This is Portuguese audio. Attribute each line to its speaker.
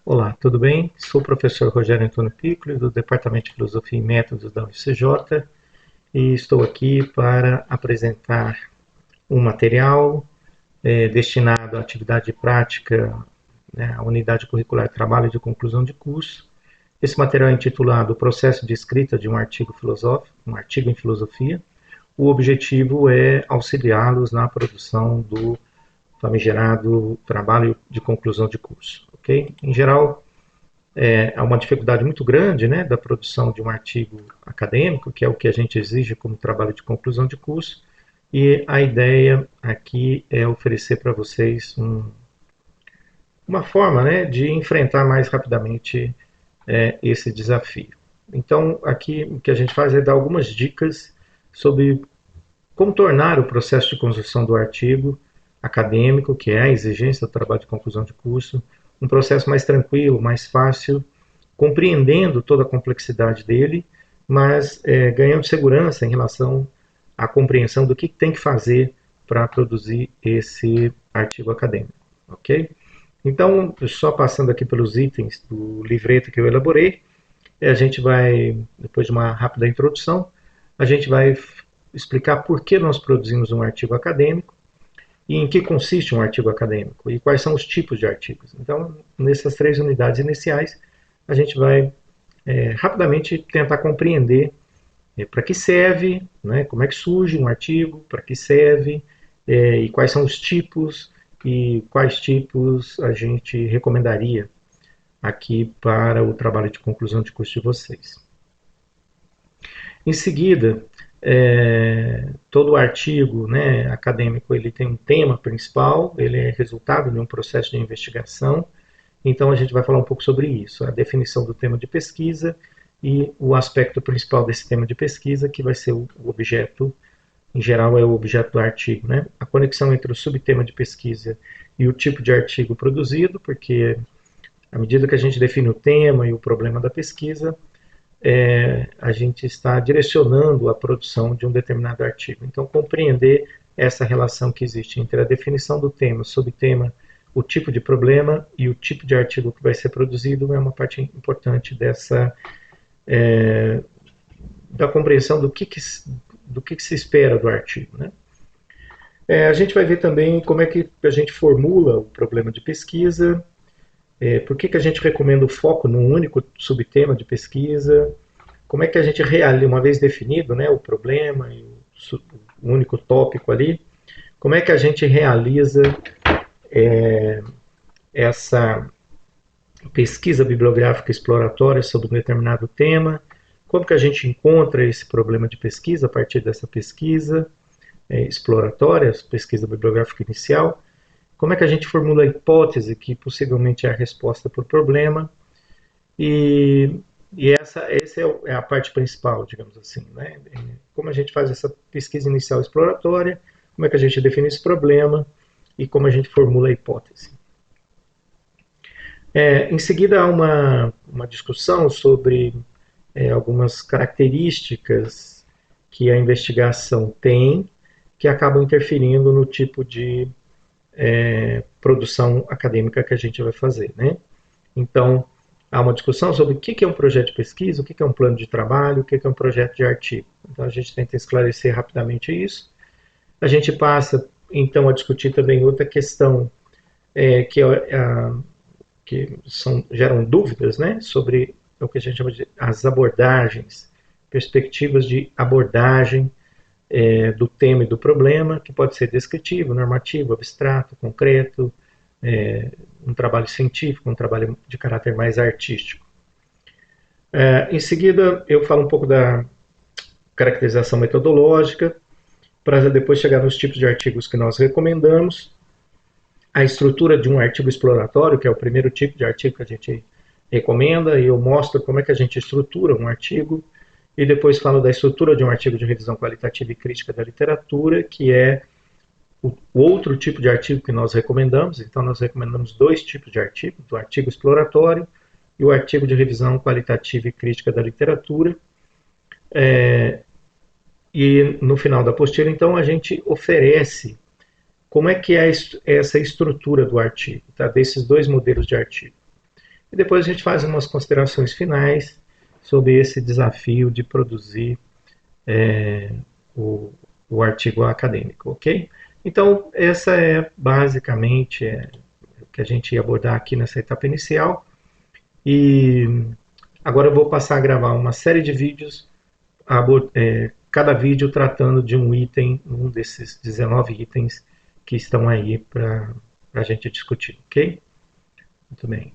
Speaker 1: Olá, tudo bem? Sou o professor Rogério Antônio Piccoli, do Departamento de Filosofia e Métodos da UFCJ, e estou aqui para apresentar um material destinado à atividade prática, né, à unidade curricular Trabalho de Conclusão de Curso. Esse material é intitulado O Processo de Escrita de um Artigo Filosófico, um artigo em filosofia. O objetivo é auxiliá-los na produção do famigerado trabalho de conclusão de curso, ok? Em geral, há uma dificuldade muito grande, né, da produção de um artigo acadêmico, que é o que a gente exige como trabalho de conclusão de curso, e a ideia aqui é oferecer para vocês uma forma, né, de enfrentar mais rapidamente esse desafio. Então, aqui o que a gente faz é dar algumas dicas sobre como tornar o processo de construção do artigo acadêmico, que é a exigência do trabalho de conclusão de curso, um processo mais tranquilo, mais fácil, compreendendo toda a complexidade dele, mas ganhando segurança em relação à compreensão do que tem que fazer para produzir esse artigo acadêmico, ok? Então, só passando aqui pelos itens do livreto que eu elaborei, a gente vai, depois de uma rápida introdução, a gente vai explicar por que nós produzimos um artigo acadêmico e em que consiste um artigo acadêmico e quais são os tipos de artigos. Então, nessas três unidades iniciais, a gente vai rapidamente tentar compreender para que serve, né, como é que surge um artigo, para que serve e quais são os tipos e quais tipos a gente recomendaria aqui para o trabalho de conclusão de curso de vocês. Em seguida, todo artigo, né, acadêmico ele tem um tema principal, ele é resultado de um processo de investigação. Então a gente vai falar um pouco sobre isso, a definição do tema de pesquisa e o aspecto principal desse tema de pesquisa, que vai ser o objeto, em geral é o objeto do artigo, né? A conexão entre o subtema de pesquisa e o tipo de artigo produzido, porque à medida que a gente define o tema e o problema da pesquisa, a gente está direcionando a produção de um determinado artigo. Então, compreender essa relação que existe entre a definição do tema, subtema, o tipo de problema e o tipo de artigo que vai ser produzido é uma parte importante da compreensão do que se espera do artigo, né? A gente vai ver também como é que a gente formula o problema de pesquisa, por que a gente recomenda o foco num único subtema de pesquisa, como é que a gente realiza, uma vez definido, né, o problema e o único tópico ali, como é que a gente realiza essa pesquisa bibliográfica exploratória sobre um determinado tema, como que a gente encontra esse problema de pesquisa a partir dessa pesquisa exploratória, pesquisa bibliográfica inicial, como é que a gente formula a hipótese que possivelmente é a resposta para o problema, e essa é a parte principal, digamos assim, né? Como a gente faz essa pesquisa inicial exploratória, como é que a gente define esse problema e como a gente formula a hipótese. Em seguida, há uma discussão sobre algumas características que a investigação tem que acabam interferindo no tipo de produção acadêmica que a gente vai fazer, né? Então, há uma discussão sobre o que é um projeto de pesquisa, o que é um plano de trabalho, o que é um projeto de artigo. Então, a gente tenta esclarecer rapidamente isso. A gente passa, então, a discutir também outra questão que geram dúvidas, né, sobre o que a gente chama de as abordagens, perspectivas de abordagem do tema e do problema, que pode ser descritivo, normativo, abstrato, concreto, um trabalho científico, um trabalho de caráter mais artístico. Em seguida, eu falo um pouco da caracterização metodológica, para depois chegar nos tipos de artigos que nós recomendamos, a estrutura de um artigo exploratório, que é o primeiro tipo de artigo que a gente recomenda, e eu mostro como é que a gente estrutura um artigo, e depois falo da estrutura de um artigo de revisão qualitativa e crítica da literatura, que é o outro tipo de artigo que nós recomendamos. Então, nós recomendamos dois tipos de artigo, o artigo exploratório e o artigo de revisão qualitativa e crítica da literatura. E no final da apostila, então, a gente oferece como é que é essa estrutura do artigo, tá? Desses dois modelos de artigo. e depois a gente faz umas considerações finais sobre esse desafio de produzir o, o artigo acadêmico, ok? Então, essa é basicamente o que a gente ia abordar aqui nessa etapa inicial. E agora eu vou passar a gravar uma série de vídeos, cada vídeo tratando de um item, um desses 19 itens que estão aí para a gente discutir, ok? Muito bem.